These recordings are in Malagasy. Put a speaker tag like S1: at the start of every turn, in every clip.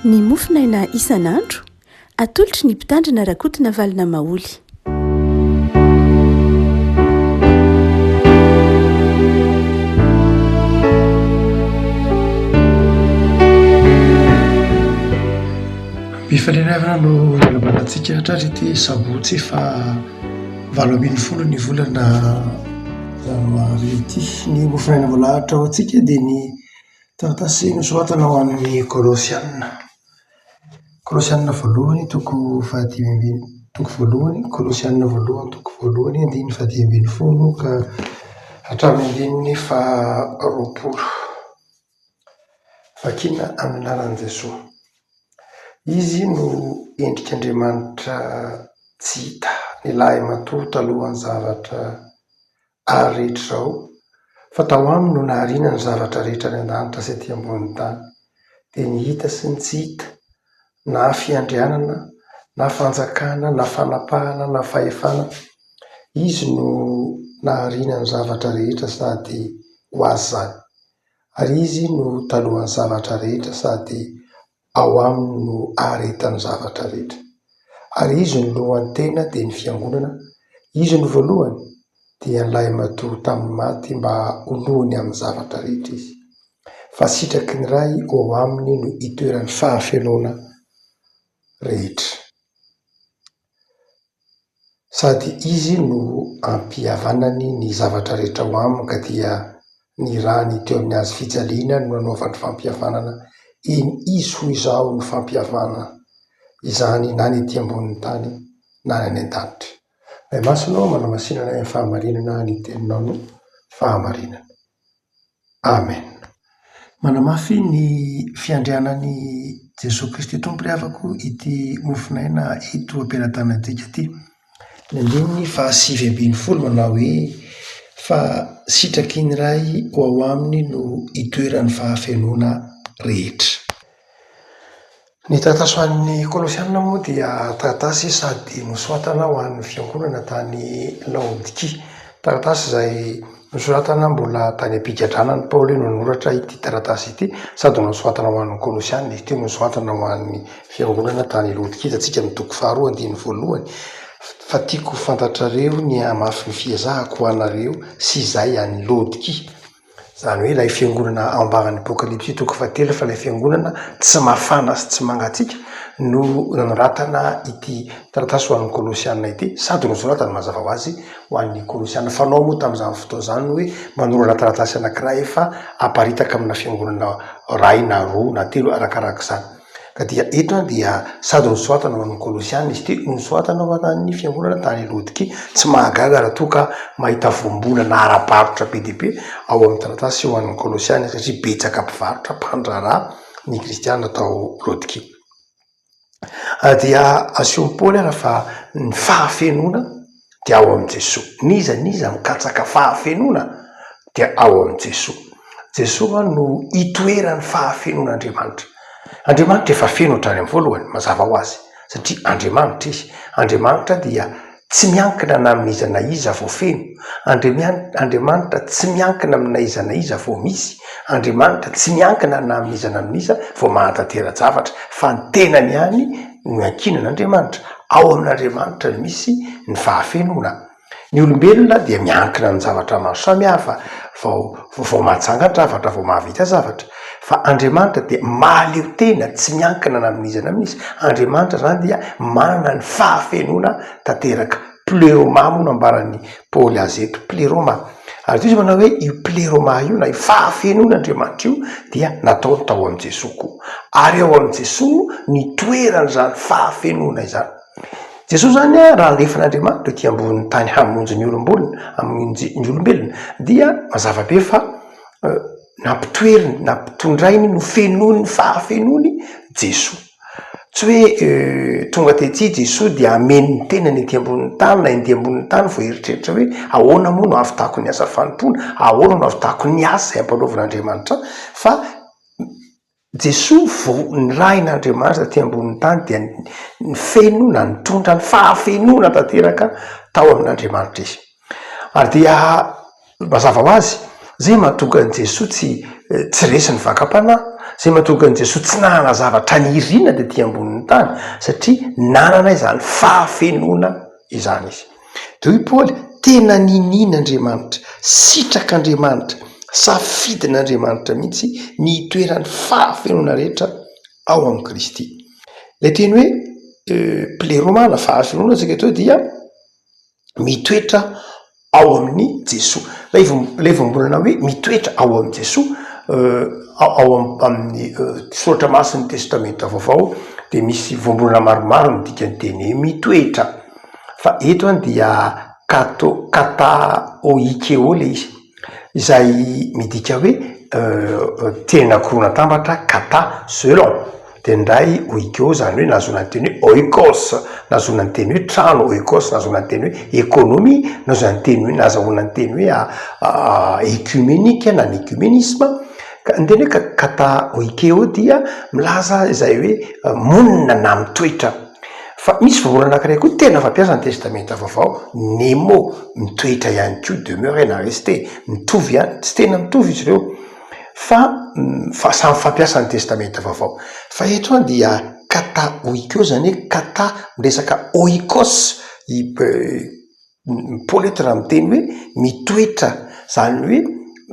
S1: Ny mofinaina isan'andro atolotry ny mpitandrina rakotina valina maoly.
S2: Mifaleriavana no ilabanantsika hatrarity sabotsy fa 20 ny volana janoary ity. Ny mofinaina voalahatra ao antsika dia ny taratasy nosoratana ho an'ny Kolosianina. Kolosianina voalohany toko voalohany, Kolosianina voalohany toko voalohany, andiny 10 ka hatramin'ny 20. Vakiana amin'ny anaran'i Jesosy. Izy no endrik'Andriamanitra tsy hita, ny lahy matoa talohan'ny zavatra rehetra izao, fa tao aminy no nahariana ny zavatra rehetra any an-danitra sy aty ambonin'ny tany, dia ny hita sy ny tsy hita, na fiandrianana, na fanjakana, na fanapahana, na fahefana, izy no nahariana ny zavatra rehetra sady ho azy zany. Ary izy no talohan'ny zavatra rehetra sady ao aminy no aharetan'ny zavatra rehetra. Ary izy no lohan'ny tena dia ny fiangonana. Izy no voalohany dia nylay matoa tamin'ny maty mba holohany amin'ny zavatra rehetra izy. Fa sitraky ny ray ao aminy no itoeran'ny fahafenoana rehetra. Sady izy no ampihavanany ny zavatra rehetra ao aminy ka dia ny rany teo amin'ny azy fijaliana no nanaovany fampihavanana. Iny izy ho izao ny fampihavanana izany na ny ety ambonin'ny tany na ny any an-danitra. May masonao manamasinana amin'ny fahamarinana ny teninao no fahamarinana. Amen. Manamafy ny fiandrianan'i Jesosy Kristy Tompo havako ity mofinaina ito ampelantanantsika ity. Ny andininy 20 manao hoe fa sitraky ny ray ao aminy no itoeran'ny fahafenoana rehetra. Ny taratasy ho an'ny Kolosianina moa dia taratasy sady nosoratana ho an'ny fiangonana tany Laodikia. Taratasy izay nosoratana mbola tany am-pigadranany Paoly no nanoratra ity taratasy ity, sady nosoratana ho an'ny Kolosianina izy ity, nosoratana ho an'ny fiangonana tany Laodikia. Hitantsika amin'ny toko 2:1. Fa tiako fantatrareo ny hamafy ny fiezahako ho anareo sy izay an'ny Laodikia. Zany hoe ilay fiangonana ao ambagany Apokalipsy toko 3 fa ilay fiangonana tsy mafana sy tsy mangatsiaka no nanoratana ity taratasy ho an'ny Kolosianina ity, sady nosoratana mazava ho azy ho an'ny Kolosianina. Fanao moa tamin'izany fotoana izany hoe manorana taratasy anankiray efa aparitaka amina fiangonana ray na roa na telo arakarak'izany. Ka dia eto dia sady nosoratana ho an'ny Kolosianina izy ity, nosoratana ho an'ny fiangonana tany Laodikia. Tsy mahagaga raha toa ka mahita voambola na ara-barotra be dia be ao amin'ny taratasy ho an'ny Kolosianina, satria betsaka mpivarotra mpandraharaha ny kristianina tao Laodikia. Dia aseho Paoly ara fa ny fahafenoana dia ao amin'i Jesosy. Niza mikatsaka fahafenoana dia ao amin'i Jesosy. Jesosy no itoeran'ny fahafenoan'Andriamanitra. Andriamanitra efa feno hatrany amin'ny voalohany, mazava ho azy, satria Andriamanitra izy. Andriamanitra dia tsy miankina na amin'iza na iza vao feno. Andriamanitra tsy miankina amina iza na iza vao misy. Andriamanitra tsy miankina na amin'iza na amin'iza vao mahatanteran-javatra, fa ny tenany ihany no ankinan'Andriamanitra. Ao amin'Andriamanitra misy ny fahafenoana. Ny olombelona dia miankina amin'ny zavatra maro samihafa vao mahatsanga ny zavatra, vao mahavita zavatra. Fa Andriamanitra dia mahaleo tena, tsy miankina na amin'iza na amin'iza. Andriamanitra zany dia manana ny fahafenoana tanteraka. Pleroma moa no ambaran'ny Paoly azy eto, pleroma. Ary izy manao hoe io pleroma io na io fahafenoan'Andriamanitra io dia nataony tao amin'i Jesosy koa. Ary ao amin'i Jesosy ny toerany zany fahafenoana izany. Jesosy zany raha alefan'Andriamanitra ety ambonin'ny tany hamonjy ny olombelona dia mazava be fa nampitoeriny, nampitondrainy, no fenony, fahafenony Jesosy. Tsy hoe tonga tety Jesosy dia ameny ny tenany ety ambonin'ny tany na ety ambonin'ny tany vao eritreritra hoe ahoana moa no ahavitako ny asa fanompona, ahoana no ahavitako ny asa izay ampanaovan'Andriamanitra, fa Jesosy vao nirahin'Andriamanitra ety ambonin'ny tany dia ny fenona, nitondra ny fahafenona tanteraka tao amin'Andriamanitra izy. Ary dia mazava ho azy zay mahatonga an' Jesosy tsy resy ny vakam-panahy, zay mahatonga an' Jesosy tsy nanana zavatra nirina de ty ambonin'ny tany satria nanana izany fahafenona izany izy. De hoy Paoly, tena ninin'Andriamanitra, sitrak'Andriamanitra, safidin'Andriamanitra mihitsy ny toeran'ny fahafenona rehetra ao amin'ny Kristy. Le teny hoe pleromana fahafenona tsika teo dia mitoetra ao amin'ny Jesosy. Lay vombolana hoe mitoetra ao amin'ny Jesosy ao amin'ny soratra masin'ny testamenta vaovao de misy vombolana maromaro midika ny teny mitoetra. Fa eto any dia kataoikeo le izy izay midika hoe tena koronatambatra kata selon de ndray oikeo zany hoe nazona ny teny hoe oikos, nazona ny teny hoe trano oikos, nazona ny teny hoe ekonomia, nazona ny teny hoe nazahoana ny teny hoe ecumenika na ny ecumenisme. Ka ny teny hoe kata oikeo dia milaza izay hoe monina na mitoetra. Fa misy vovolana anankiray koa tena fampiasa ny testamenta vaovao, nemo mitoetra ihany koa, demeure na rester mitovy ihany, tsy tena mitovy izy ireo fa samy fampiasa ny testamenta vaovao. Fa eto any dia kata oikeo zany hoe kata miresaka oikos, Paoly eto raha miteny hoe mitoetra, zany hoe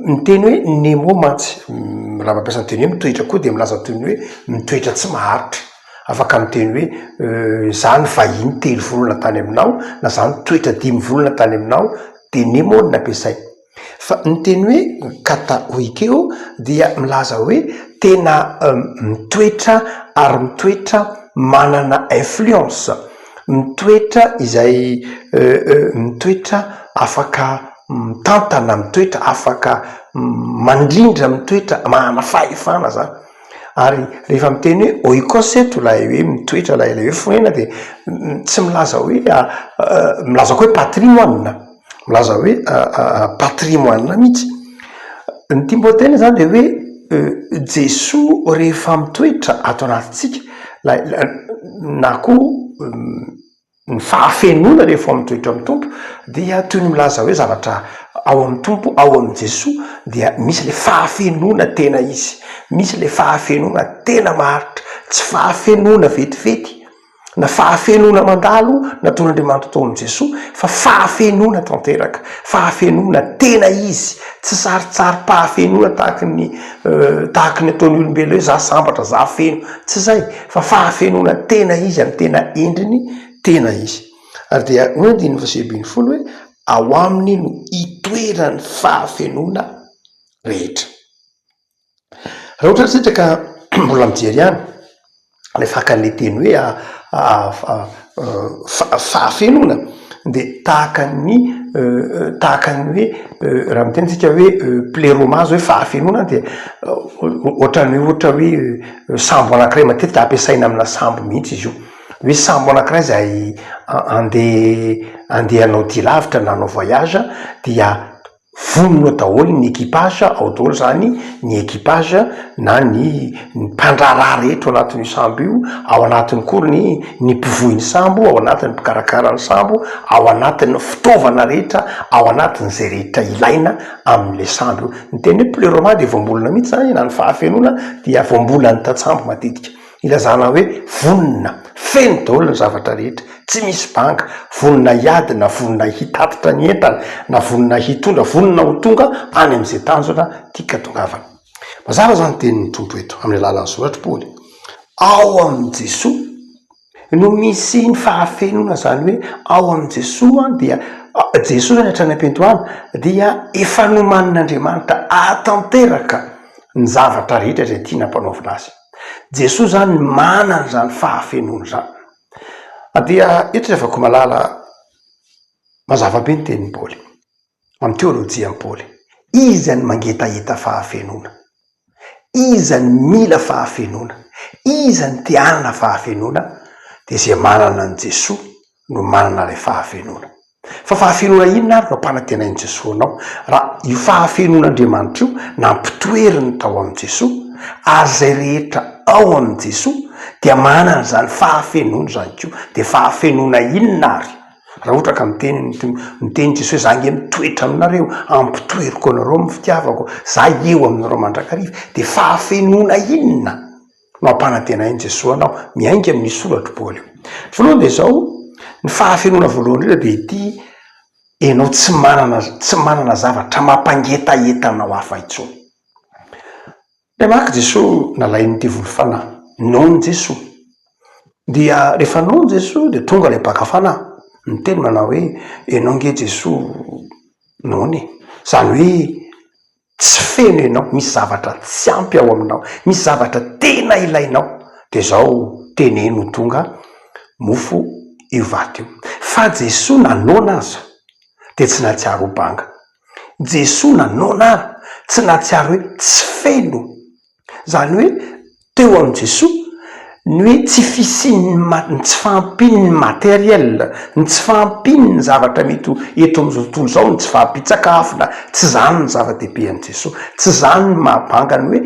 S2: miteny hoe nemo mantsy, raha mampiasa ny teny hoe mitoetra koa de milaza toy ny hoe mitoetra tsy maharitra. Afaka miteny hoe zany vahiny 3 volana tany aminao na zany toetra 5 volana tany aminao de nemo no nampiasay. Fa ny teny hoe kata oikeo dia milaza hoe tena mitoetra ary mitoetra manana influence, mitoetra izay mitoetra afaka mitantana, mitoetra afaka mandrindra, mitoetra manana fahefana zany. Ary rehefa miteny hoe oikos eto lay hoe mitoetra lay hoe fonena de tsy milaza hoe milaza koa hoe patrimoine, milaza hoe patrimoine mihitsy. Ny Timothée zany de hoe Jesosy rehefa mitoetra ato anatintsika na koa ny fahafenona rehefa mitoetra amin'ny tompo dia toy ny milaza hoe zavatra ao amin'ny tompo, ao amin'ny Jesosy dia misy le fahafenona tena izy, misy le fahafenona tena maharitra, tsy fahafenona vetivety na fahafenona mandalo nataon'Andriamanitra tao amin'ny Jesosy, fa fahafenona tanteraka, fahafenona tena izy, tsy saritsary-pahafenona tahaka ny ataon'ny olombelo hoe za sambatra za feno, tsy zay, fa fahafenona tena izy amin'ny tena endriny tena izy. Ary dia hoy andiny fahasehabiny folo hoe ao aminy no itoeran'ny fahafenona rehetra. Raha ohatra tsika ka mbola mijery ihany le fakan'le teny hoe fahafenona de tahaka ny hoe raha miteny tsika hoe pleromase hoe fahafenona de ohatra hoe sambo anankiray matetika ampiasaina amina sambo mihitsy izy io, hoe sambo anankiray zay andehanao dia lavitra na anao voyage dia vonona daholo ny équipage, ao daholo zany ny équipage na ny mpandraraha rehetra ao anatin'io sambo io, ao anatiny koa ny mpivohy ny sambo, ao anatin'ny mpikarakara ny sambo, ao anatin'ny fitaovana rehetra, ao anatin'ny zay rehetra ilaina amin'le sambo io. Ny teny hoe pleroma de voambolana mihitsy zany na ny fahafenona dia voambolany tatsambo matetika, ilazana hoe vonona feno daholo ny zavatra rehetra, tsy misy banga, vonona hiady na vonona hitatitra ny entana na vonona hitondra, vonona ho tonga any am'izay tanjona tika tongavana. Mazava zany tenin'ny tompo eto amin'ny alalan'ny soratra Paoly, ao amin'ny Jesosy no misy ny fahafenona, zany hoe ao amin'ny Jesosy dia Jesosy zany hatrany am-piantohana dia efa nomanin'Andriamanitra atanteraka ny zavatra rehetra zay tiana hampanaovina azy. Jesosy zany manana zany fahafenona zany. Dia eto zavako malala mazava be ny tenin'ny Paoly amin'ny teolojian'ny Paoly, izy ny mangetaheta fahafenona, izy ny mila fahafenona, izy ny tianana fahafenona, de zay manana ny Jesosy no manana le fahafenona. Fa fahafenona inona ary no ampanantenain'i Jesosy anao? Raha io fahafenon'Andriamanitra io nampitoeriny tao amin'ny Jesosy, ary zay rehetra ao amin'ny Jesosy dia manana zany fahafenona zany koa. De fahafenona inona ary? raha ohatra ka miteny Jesosy hoe zange mitoetra aminareo ampitoeriko anareo amin'ny fitiavako za eo aminareo mandrakariva de fahafenona inona no ampanantena iny Jesosy anao miainga amin'ny soratra Paoly voalohany de zao ny fahafenona voalohany indrindra de ity enao tsy manana zavatra mampangetaheta hafa intsony. Le maky Jesosy nalainy ty volo fanahy nohony Jesosy dia rehefa nohony Jesosy de tonga le baka fanahy miteny manao hoe enao nge Jesosy nohony zany hoe tsy feno ianao misy zavatra tsy ampy ao aminao misy zavatra tena ilainao de zao teneno tonga mofo io vaty io fa Jesosy nanona aza de tsy natsiaro banga Jesosy nanona tsy natsiaro hoe tsy feno zany hoe teo am Jesosy ny hoe tsy fisiany tsy fampiny ny materiel ny tsy fampiny ny zavatra mety eto am'izao tontolo zao ny tsy fampitsakafona tsy zany ny zava-dehibe an Jesosy tsy zany ny mahabanga ny hoe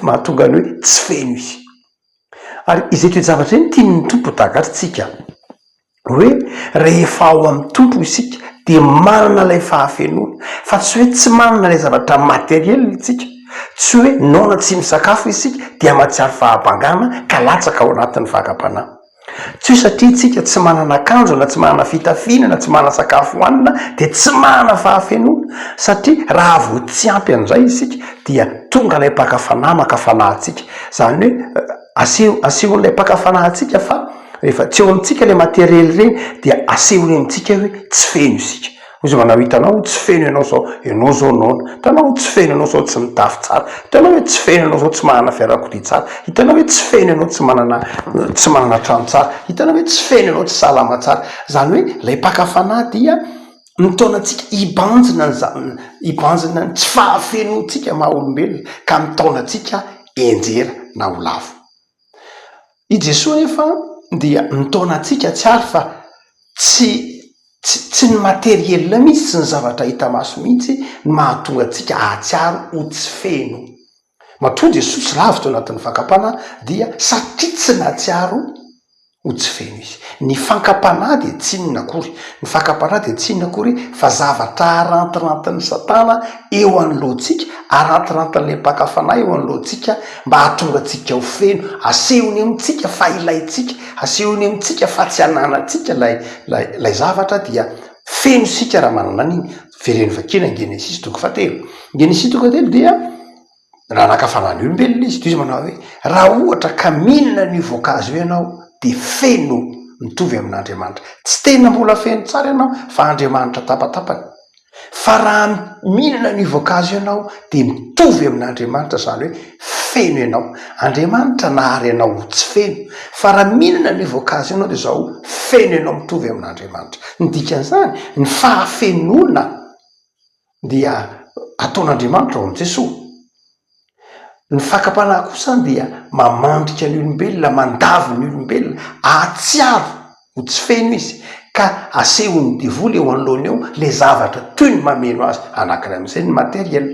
S2: mahatonga ny hoe tsy feno izy ary izay toe zavatra iny tiany tompo dagatritsika hoe rehefa ao amin'ny tompo isika de manana ilay fahafenona fa tsy hoe tsy manana ilay zavatra materiel itsika tsy hoe naona tsy misakafo isika dia mahatsiaro fahabangana ka latsaka ao anatin'ny vagam-panahy tsy hoe satria itsika tsy manana akanjo na tsy manana fitafiana na tsy manana sakafo hoanina de tsy manana fahafenona satria raha vo tsy ampy an'izay isika dia tonga ilay baka fanahy maka fanahintsika zany hoe asehon'ilay baka fanahintsika fa rehefa tsy eo amintsika le materiely reny dia asehony amintsika hoe tsy feno isika ozy manao hitanao tsy feno ianao zao naona hitanao tsy feno ianao zao tsy mitafy tsara hitanao hoe tsy feno ianao zao tsy manana fiarakodia tsara hitanao hoe tsy feno ianao tsy manana trano tsara hitanao hoe tsy feno ianao tsy salama tsara zany hoe lay baka fanahy dia mitaonantsika ibanjina ny tsy fahafenontsika maha olombelona ka mitaonantsika enjera na ho lavo i Jesosy nefa dia mitaonantsika tsara fa tsy ny materiel mihitsy sy ny zavatra hita maso mihitsy ny mahatonga atsika ahatsiaro ho tsy feno mahatonga Jesosy tsy lavitra ao anatin'ny fakapanahy dia satria tsy nahatsiaro ho tsy feno izy ny fakapanahy de tsinona akory ny fakapanahy de tsinona akory fa zavatra arantirantin'ny satana eo anoloantsika arantirantin'le mpakafanahy eo anoloantsika mba hahatonga atsika ho feno asehony amintsika fa ilaitsika asehony amintsika fa tsy ananatsika lay zavatra dia feno sika raha manana an'iny vereny vakina Genesis 3:7 dia raha nakafanany olombelona izy izy manao hoe raha ohatra ka minana ny voankazo ianao de feno mitovy amin'Andriamanitra tsy tena mbola feno tsara ianao fa Andriamanitra tapatapany fa raha minana ny voankazo ianao de mitovy amin'Andriamanitra zany hoe feno ianao Andriamanitra nahary ianao ho tsy feno fa raha minana ny voankazo ianao de zao feno ianao mitovy amin'Andriamanitra ny dikan'izany ny fahafenona dia ataon'Andriamanitra ao am Jesosy ny fakapanahy kosa dia mamandrika ny olombelona mandavo ny olombelona ahatsiaro ho tsy feno izy ka asehony devoly eo anoloana eo le zavatra toy ny mameno azy anankiray amin'izay ny materiel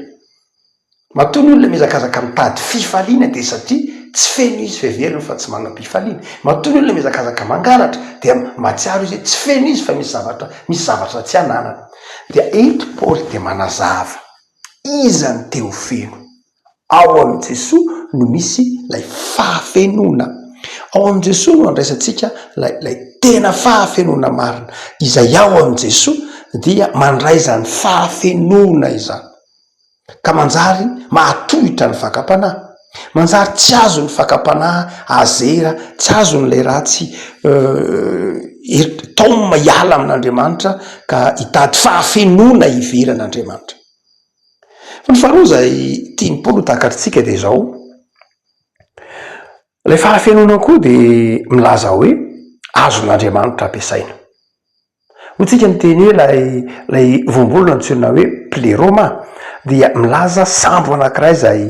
S2: matoa ny olona mizakazaka mitady fifaliana de satria tsy feno izy fevelony fa tsy manam-pifaliana matoa ny olona mizakazaka mangaratra dia matsiaro izy tsy feno izy fa misy zavatra tsy ananana dia eto Paoly de manazava iza ny teo feno ao am Jesosy no misy lay fahafenona ao am Jesosy no andraisantsika lay tena fahafenona marina izay ao am Jesosy dia mandray zany fahafenona izany ka manjary mahatohitra ny fakapanahy manjary tsy azo ny fakapanahy azera tsy azo ny lay ratsy taoma hiala amin'Andriamanitra ka hitady fahafenona iveran'Andriamanitra fa ny faharoa zay tiany Paoly takatritsika de zao lay fahafenona koa de milaza hoe azon'Andriamanitra ampiasaina hotsika miteny hoe lay vombolona antsoina hoe pleroma dia milaza sambo anankiray zay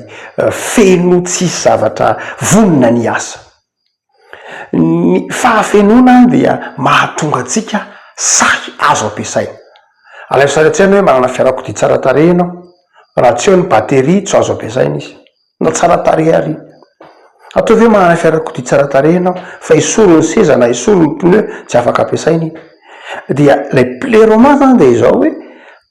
S2: feno tsisy zavatra vonina ny asa ny fahafenona dia mahatonga atsika saky azo ampiasaina alaisaratsiana hoe manana fiarakodia tsara tarehy ianao raha tsy eo ny bateria tsy azo ampiasaina izy na tsara tarehy ary ataovy hoe manana fiarakodia tsara tarehy ianao fa isoro ny seza na isoro ny pneu tsy afaka ampiasaina iny dia lay pleroma zany de izao hoe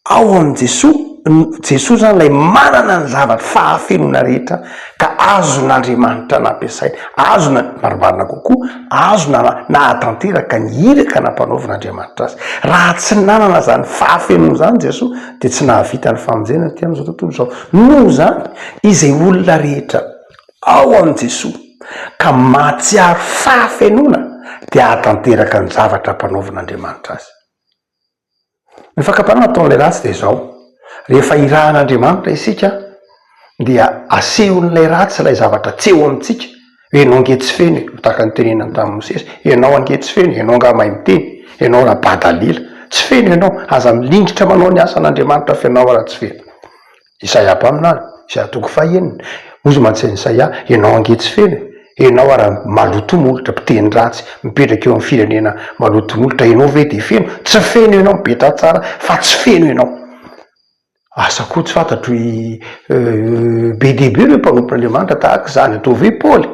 S2: ao am' Jesosy zany lay manana ny zavatra fahafenona rehetra ka azon'Andriamanitra nampiasainy, azona marimarina kokoa azona nahatanteraka ny iraka nampanaovan'Andriamanitra azy. Raha tsy nanana zany fahafenona zany Jesosy de tsy nahavita ny famonjena ty am'izao tontolo zao. Noho zany izay olona rehetra ao am' Jesosy ka mahatsiaro fahafenona de ahatanteraka ny zavatra ampanaovan'Andriamanitra azy. Ny fakapanana ataon'ilay ratsy de zao: rehefa irahan'Andriamanitra isika dia asehon'ilay ratsy lay zavatra tsy eo amintsika, ianao angetsy feny, tahaka ny tenenany tamin'ny Mosesy, ianao angetsy feny, ianao nga mahay miteny, ianao rabadalila, tsy feno ianao, aza milingitra manao ny asan'Andriamanitra fianao raha tsy feno. Isaia mpaminany, Isaia toko fahaenina, ozy matsainy Isaia, ianao angetsy feny, ianao ara maloto molotra, mpiteny ratsy mipetraka eo amin'ny firenena maloto molotra, ianao ve de feno? Tsy feno ianao, mibeta tsara fa tsy feno ianao. Asa koa tsy fantatro be dehibe hoe mpanompon'Andriamanitra tahaka zany atao ve Paoly?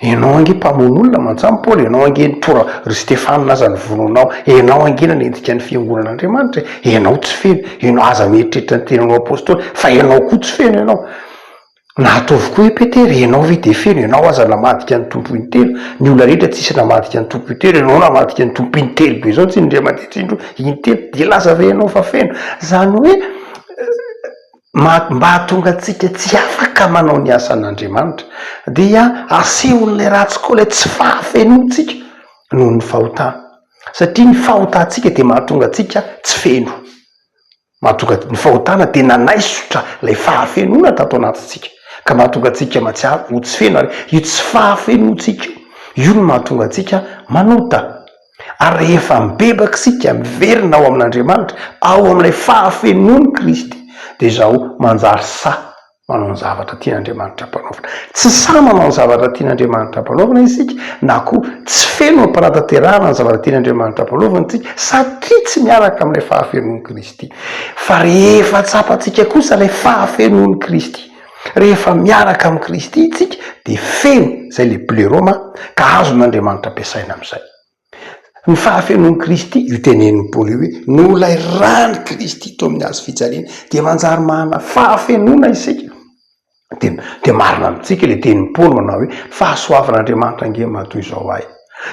S2: Ianao ange mpamono olona mantsamy Paoly, ianao ange nitora ry Stefanina aza ny vononao, ianao ange nanendrika ny fiangonan'Andriamanitra, ianao tsy feno, ianao aza mieritreritra ny tenanao apôstôly fa ianao koa tsy feno ianao. Na ataovy koa Petera, ianao ve de feno, ianao aza namadika ny tompo intelo, ny olona rehetra tsisy namadika ny tompo intelo, ianao namadika ny tompo intelo be zao tsy indray mandeha tsindro intelo, de laza ve ianao fa feno? Zany hoe mba hatonga antsika tsy afaka manao ny asan'Andriamanitra dia asehon'lay ratsy koa lay tsy fahafenontsika noho ny fahotana, satria ny fahotantsika de mahatonga atsika tsy feno, mahatonga ny fahotana de nanaisotra lay fahafenona tato anatintsika ka mahatonga atsika matsiaro ho tsy feno, ary io tsy fahafenontsika io no mahatonga atsika manota. Ary rehefa mibebaka sika miverina ao amin'Andriamanitra, ao amin'ilay fahafenony Kristy, de zao manjary sa manao ny zavatra tian'Andriamanitra mpanaovana. Tsy sa manao ny zavatra tian'Andriamanitra mpanaovana isika, na koa tsy feno ampanataterahana ny zavatra tian'Andriamanitra mpanaovana tsika, satria tsy miaraka amin'ilay fahafenony Kristy. Fa rehefa tsapantsika kosa lay fahafenony Kristy, rehefa miaraka amin'ny Kristy itsika de feno zay le pleroma ka azon'Andriamanitra ampiasaina amin'izay. Ny fahafenony Kristy io tenenin'ny Paoly hoe no lay rany Kristy to amin'ny hazo fijaliana de manjary mahana fahafenona isika. De marina amintsika le tenin'ny Paoly manao hoe fahasoavan'Andriamanitra ange matoy zao ahy.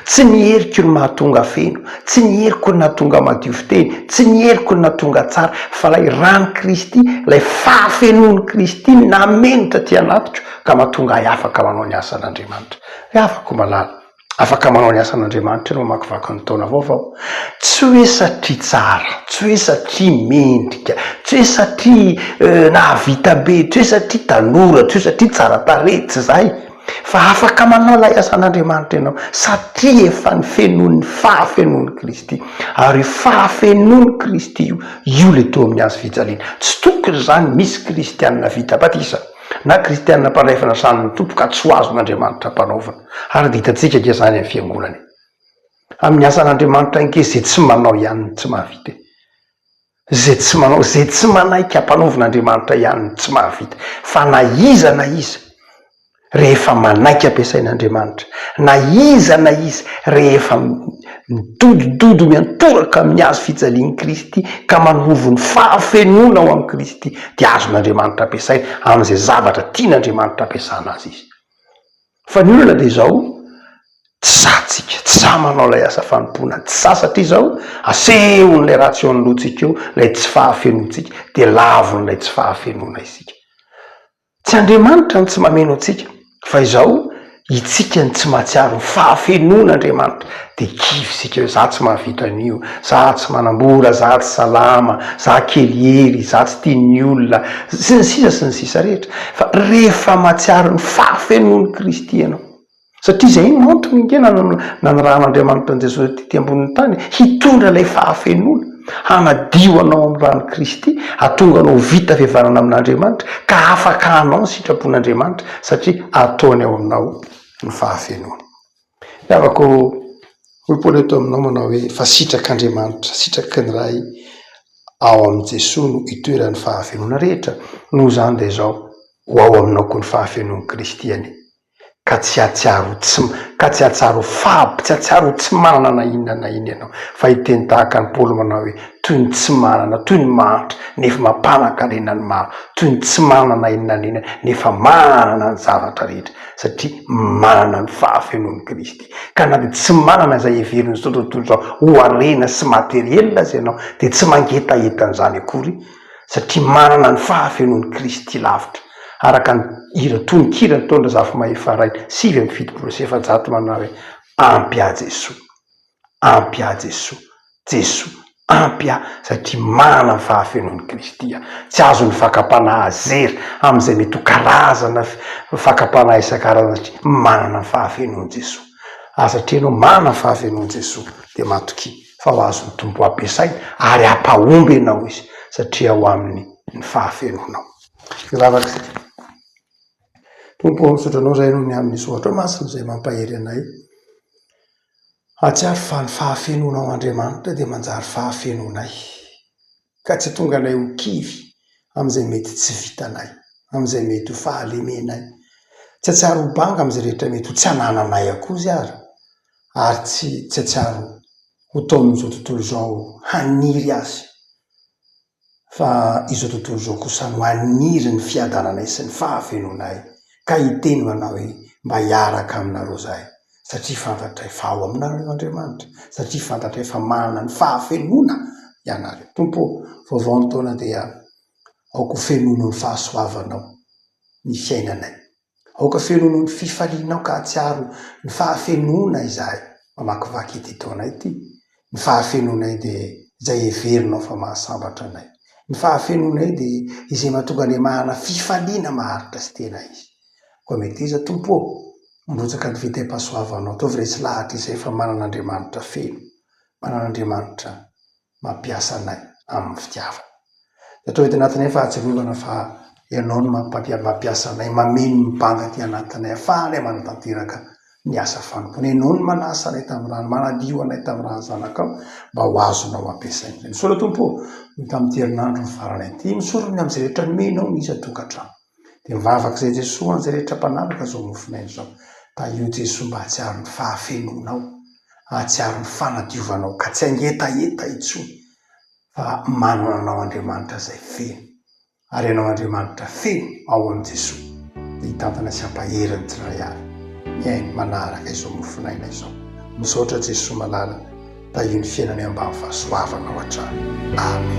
S2: Tsy niheriko ny mahatonga feno, tsy niheriko ny nahatonga madio fiteny, tsy niheriko ny nahatonga tsara, fa lay rany Kristy, lay fahafenony Kristy namenotra ty anatiko ka mahatonga ahy afaka manao ny asan'Andriamanitra. Afaka malala, afaka manao ny asan'Andriamanitra no mamakivaky ny taona vaovao. Tsy hoe satria tsara, tsy hoe satria mendrika, tsy hoe satria nahavita be, tsy hoe satria tanora, tsy hoe satria tsara tarehy, tsy zay, fa afaka manao lay asan'Andriamanitra ianao satria efa ny fenon'ny fahafenony Kristy. Ary fahafenony Kristy io le to amin'ny hazo fijaliana. Tsy tokony zany misy kristianina vita batisa na kristianina mpandraifana san'ny tompo ka tsy ho azon'Andriamanitra mpanaovana. Ary de hitantsika ke zany amin'ny fiangonany amin'ny asan'Andriamanitra anke zay tsy manao ihany tsy mahavita, zay tsy manao, zay tsy manaiky ampanaovan'Andriamanitra ihany tsy mahavita, fa na iza rehefa manaiky ampiasain'Andriamanitra, na iza rehefa midodododo miantoraka amin'ny hazo fijalian'ny Kristy ka manovo ny fahafenona ao amin'ny Kristy, dia azon'Andriamanitra ampiasaina amin'izay zavatra tian'Andriamanitra ampiasana azy izy. Fa ny olona de zao tsy satsika, tsy sa manao lay asa fanompoana, tsy sa satria zao asehon'lay ratsy eo anoloantsika eo lay tsy fahafenontsika, de lavon'lay tsy fahafenona isika. Tsy Andriamanitra ny tsy mameno atsika, fa izao itsika ny tsy mahatsiaro ny fahafenon'Andriamanitra de kivy sika hoe za tsy mahavita an'io, za tsy manambola, za tsy salama, za kely, za tsy tian'ny olona, sy ny sisa rehetra. Fa rehefa mahatsiaro ny fahafenon'ny Kristy ianao, satria zay iny antony inge nanirahan'Andriamanitra an' Jesosy ty ambonin'ny tany hitondra lay fahafenona, hanadio anao amin'ny rano Kristy, hatonga anao vita fihavanana amin'Andriamanitra ka afaka hanao ny sitrapon'Andriamanitra satria ataony ao aminao ny fahafenona. Miavako hoy Paoly eto aminao manao hoe fa sitrak'Andriamanitra, sitraky ny ray ao amin'i Jesosy no itoeran'ny fahafenona rehetra. Noho zany de zao ho ao aminao koa ny fahafenon'ny Kristy any, ka tsy atsiaro fabo, tsy atsiaro tsy manana na inona na iny ianao, fa hiteny tahaka ny Paoly manao hoe toy ny tsy manana, toy ny mahitra nefa mampanankarena ny maro, toy ny tsy manana na inona na inona nefa manana ny zavatra rehetra, satria manana ny fahafenon'i Kristy. Ka na dia tsy manana izay heveriny zao tontolo zao ho arena sy materielina azy ianao dia tsy mangetaeta an'izany akory, satria manana ny fahafenon'i Kristy lavitra. Araka ny hira tononkira nitaondra Zafimahefaraina 7:7 manao hoe ampy a Jesosy, ampy a Jesosy, Jesosy ampy a, satria manana ny fahafenon'i Kristy. Tsy azo ny fakapanahy azery amin'izay mety ho karazana fakapanahy isan-karazana satria manana ny fahafenon'i Jesosy. Satria ianao manana ny fahafenon'i Jesosy dia matoky fa ho azon'ny tompo ampiasaina ary ampahomby ianao izy satria ho aminy ny fahafenonao. Ravaka tompo misotranao zay no ny amin'ny soatra masina izay mampahery anay. Atsiaro fa ny fahafenonao Andriamanitra dia manjary fahafenonay, ka tsy tonga anay ho kivy amin'izay mety tsy vitanay, amin'izay mety ho fahalemenay. Tsy atsiaro ho banga amin'izay rehetra mety ho tsy anananay akozy ary tsy atsiaro ho taon'izao tontolo izao haniry azy, fa izao tontolo izao kosa no haniry ny fiadananay sy ny fahafenonay, ka hiteny manao hoe mba hiaraka aminareo zahay, satria fantatray fa ao aminareo Andriamanitra, satria fantatray fa manana ny fahafenona ianareo. Tompo, vaovao ny taona dia aoka fenono ny fahasoavanao ny fiainanay, aoka fenono ny fifalianao ka atsiaro ny fahafenona izahay mamakivaky ity taona ity. Ny fahafenonay dia izay heverinao fa mahasambatra anay, ny fahafenonay dia izay mahatonga anay manana fifaliana maharitra sy tena izy. Koa mety iza tompo, mrotsaka ny fitem-pahasoavanao ataovy resy lahatra izay fa manan'Andriamanitra feno, manan'Andriamanitra mampiasa anay amin'ny fitiavana. Atao eto anatinay fa ahatsiarovana fa ianao no mampiasa anay, mameno mibanga ty anatinay, ahafahanay manatanteraka ny asa fanompony. Ianao no manasa anay tamin'ny rano, manadio anay tamin'ny rano zanakao mba ho azonao ampiasaina. Misaotra tompo, tamin'ity herinandro ny farany ity, misorony amin'izay rehetra nomenao ny isa-tokantrano. Dia mivavaka izay Jesosy an'izay rehetra mpanaraka zao mofinainy zao. Da io Jesosy mba hatsiaro ny fahafenonao, hatsiaro ny fanadiovanao, ka tsy angetaeta intsony, fa manana anao Andriamanitra izay feno. Ary ianao Andriamanitra feno ao amin'i Jesosy, dia hitantana sy hampaheriny tsirairay avy. Miainy manaraka izao mofinaina izao. Misaotra Jesosy malala, da io ny fiainany ambany fahasoavanao hatrany. Amen.